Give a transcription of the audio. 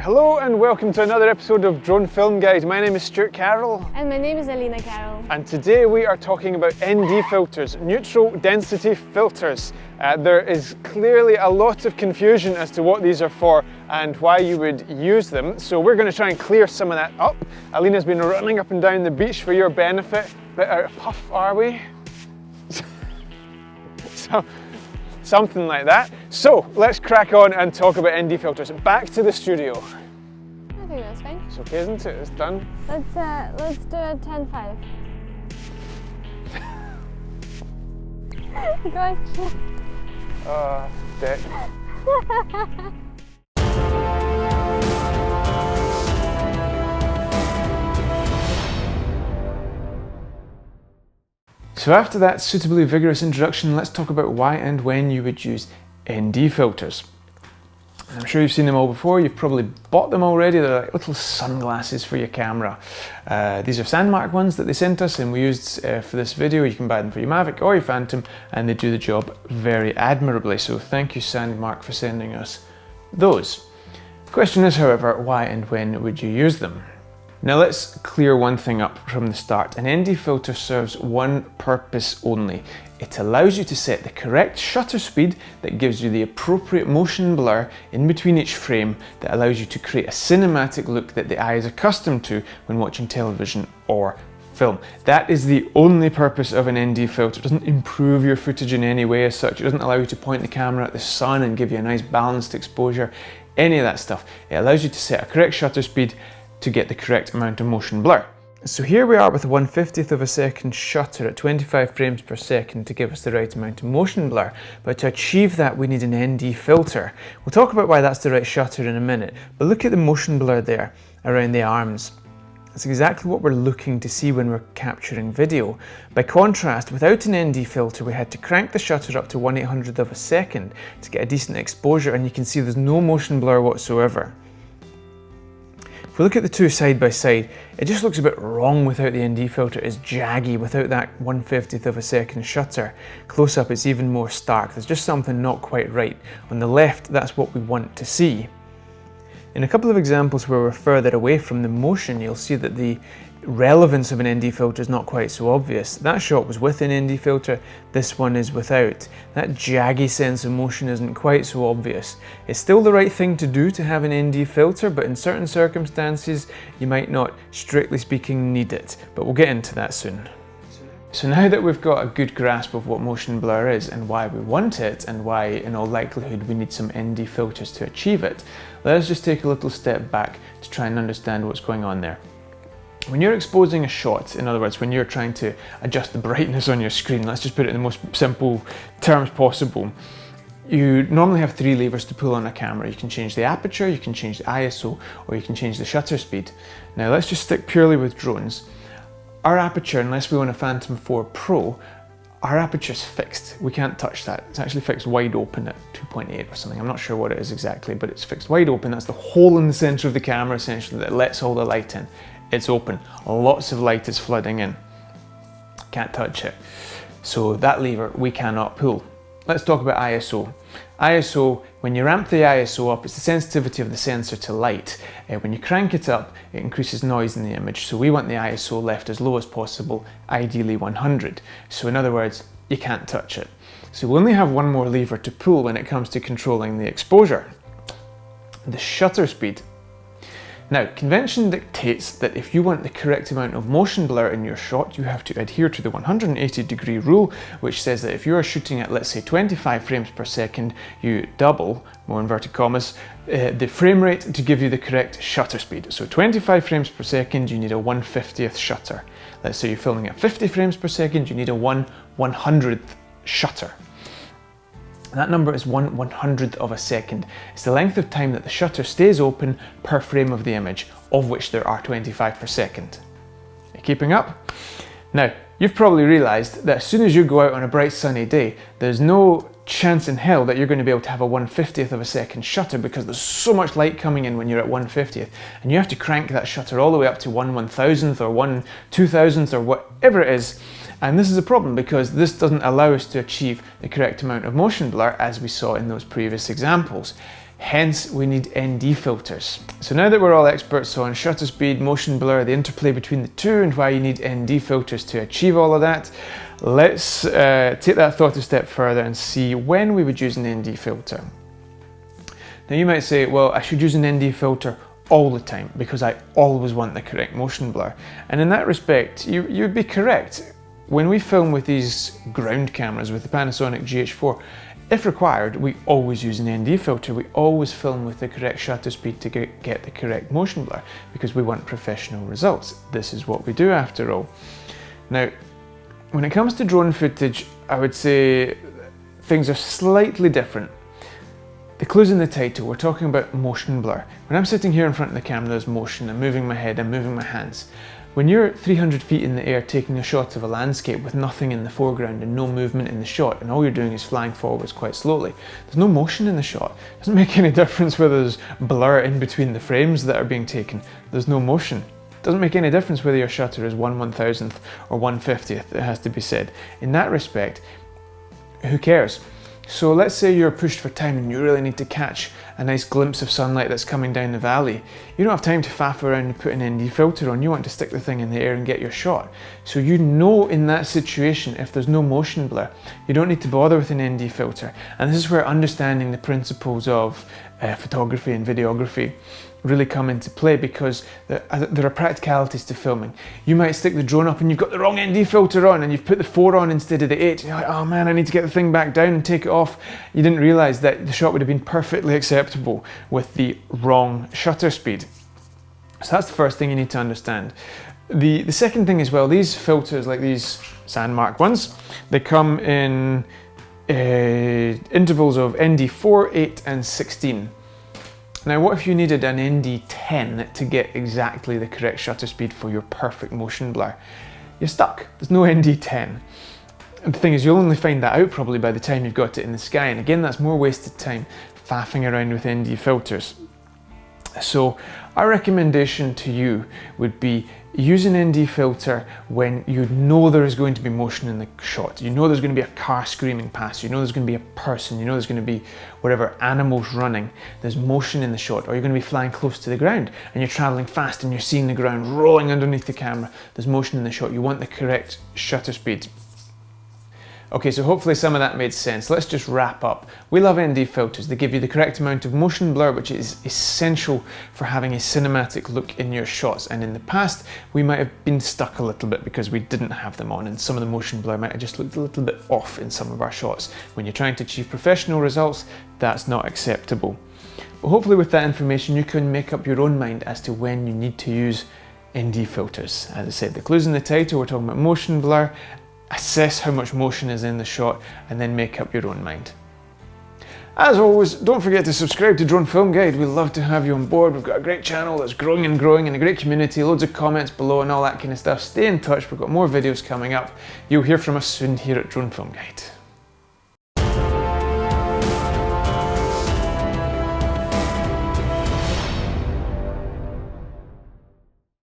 Hello and welcome to another episode of Drone Film Guide. My name is Stewart Carroll. And my name is Alina Carroll. And today we are talking about ND filters, neutral density filters. There is clearly a lot of confusion as to what these are for and why you would use them. So we're going to try and clear some of that up. Alina's been running up and down the beach for your benefit. Bit out of puff, are we? So, something like that. So let's crack on and talk about ND filters. Back to the studio. I think that's fine. It's okay, isn't it? It's done. Let's do a 10-5. Gotcha. Oh, dick. So after that suitably vigorous introduction, let's talk about why and when you would use ND filters. I'm sure you've seen them all before, you've probably bought them already. They're like little sunglasses for your camera. These are Sandmark ones that they sent us and we used for this video. You can buy them for your Mavic or your Phantom and they do the job very admirably. So thank you Sandmark for sending us those. The question is, however, why and when would you use them? Now let's clear one thing up from the start. An ND filter serves one purpose only. It allows you to set the correct shutter speed that gives you the appropriate motion blur in between each frame that allows you to create a cinematic look that the eye is accustomed to when watching television or film. That is the only purpose of an ND filter. It doesn't improve your footage in any way as such. It doesn't allow you to point the camera at the sun and give you a nice balanced exposure, any of that stuff. It allows you to set a correct shutter speed to get the correct amount of motion blur. So here we are with a 1/50th of a second shutter at 25 frames per second to give us the right amount of motion blur. But to achieve that we need an ND filter. We'll talk about why that's the right shutter in a minute, but look at the motion blur there around the arms. That's exactly what we're looking to see when we're capturing video. By contrast, without an ND filter we had to crank the shutter up to 1/800th of a second to get a decent exposure, and you can see there's no motion blur whatsoever. If we look at the two side by side, it just looks a bit wrong without the ND filter. It's jaggy without that 1/50th of a second shutter. Close up it's even more stark. There's just something not quite right. On the left, that's what we want to see. In a couple of examples where we're further away from the motion, you'll see that the relevance of an ND filter is not quite so obvious. That shot was with an ND filter, this one is without. That jaggy sense of motion isn't quite so obvious. It's still the right thing to do to have an ND filter, but in certain circumstances you might not, strictly speaking, need it. But we'll get into that soon. So now that we've got a good grasp of what motion blur is and why we want it and why in all likelihood we need some ND filters to achieve it, let us just take a little step back to try and understand what's going on there. When you're exposing a shot, in other words, when you're trying to adjust the brightness on your screen, let's just put it in the most simple terms possible, you normally have three levers to pull on a camera. You can change the aperture, you can change the ISO, or you can change the shutter speed. Now let's just stick purely with drones. Our aperture, unless we want a Phantom 4 Pro, our aperture is fixed. We can't touch that. It's actually fixed wide open at 2.8 or something. I'm not sure what it is exactly, but it's fixed wide open. That's the hole in the center of the camera essentially that lets all the light in. It's open. Lots of light is flooding in. Can't touch it. So that lever we cannot pull. Let's talk about ISO. ISO, when you ramp the ISO up, it's the sensitivity of the sensor to light. When you crank it up, it increases noise in the image. So we want the ISO left as low as possible, ideally 100. So in other words, you can't touch it. So we only have one more lever to pull when it comes to controlling the exposure. The shutter speed. Now, convention dictates that if you want the correct amount of motion blur in your shot, you have to adhere to the 180-degree rule, which says that if you are shooting at, let's say, 25 frames per second, you double, more inverted commas, the frame rate to give you the correct shutter speed. So 25 frames per second, you need a 1/50th shutter. Let's say you're filming at 50 frames per second, you need a 1/100th shutter. That number is 1/100th of a second. It's the length of time that the shutter stays open per frame of the image, of which there are 25 per second. Are you keeping up? Now, you've probably realized that as soon as you go out on a bright sunny day, there's no chance in hell that you're going to be able to have a 1/50th of a second shutter because there's so much light coming in when you're at 1/50th, and you have to crank that shutter all the way up to 1/1000th or 1/2000th or whatever it is. And this is a problem because this doesn't allow us to achieve the correct amount of motion blur as we saw in those previous examples. Hence, we need ND filters. So now that we're all experts on shutter speed, motion blur, the interplay between the two, and why you need ND filters to achieve all of that, let's take that thought a step further and see when we would use an ND filter. Now you might say, well, I should use an ND filter all the time because I always want the correct motion blur. And in that respect, you'd be correct. When we film with these ground cameras, with the Panasonic GH4, if required, we always use an ND filter. We always film with the correct shutter speed to get the correct motion blur because we want professional results. This is what we do after all. Now, when it comes to drone footage, I would say things are slightly different. The clue's in the title, we're talking about motion blur. When I'm sitting here in front of the camera, there's motion, I'm moving my head, I'm moving my hands. When you're 300 feet in the air taking a shot of a landscape with nothing in the foreground and no movement in the shot, and all you're doing is flying forwards quite slowly, there's no motion in the shot. It doesn't make any difference whether there's blur in between the frames that are being taken. There's no motion. It doesn't make any difference whether your shutter is 1/1000th or 1/50th, it has to be said. In that respect, who cares? So let's say you're pushed for time and you really need to catch a nice glimpse of sunlight that's coming down the valley. You don't have time to faff around and put an ND filter on. You want to stick the thing in the air and get your shot. So you know in that situation, if there's no motion blur, you don't need to bother with an ND filter. And this is where understanding the principles of photography and videography really come into play, because there are practicalities to filming. You might stick the drone up and you've got the wrong ND filter on and you've put the 4 on instead of the 8. You're like, oh man, I need to get the thing back down and take it off. You didn't realize that the shot would have been perfectly acceptable with the wrong shutter speed. So that's the first thing you need to understand. The second thing as well, these filters, like these Sandmark ones, they come in intervals of ND4, 8 and 16. Now what if you needed an ND10 to get exactly the correct shutter speed for your perfect motion blur? You're stuck, there's no ND10. And the thing is, you'll only find that out probably by the time you've got it in the sky, and again that's more wasted time faffing around with ND filters. So our recommendation to you would be use an ND filter when you know there is going to be motion in the shot. You know there's going to be a car screaming past, you know there's going to be a person, you know there's going to be whatever, animals running, there's motion in the shot, or you're going to be flying close to the ground and you're traveling fast and you're seeing the ground rolling underneath the camera. There's motion in the shot, you want the correct shutter speed. Okay, so hopefully some of that made sense. Let's just wrap up. We love ND filters. They give you the correct amount of motion blur, which is essential for having a cinematic look in your shots. And in the past, we might have been stuck a little bit because we didn't have them on, and some of the motion blur might have just looked a little bit off in some of our shots. When you're trying to achieve professional results, that's not acceptable. But hopefully with that information, you can make up your own mind as to when you need to use ND filters. As I said, the clue's in the title, we're talking about motion blur. Assess how much motion is in the shot and then make up your own mind. As always, don't forget to subscribe to Drone Film Guide. We'd love to have you on board. We've got a great channel that's growing and growing, and a great community, loads of comments below and all that kind of stuff. Stay in touch, we've got more videos coming up. You'll hear from us soon here at Drone Film Guide.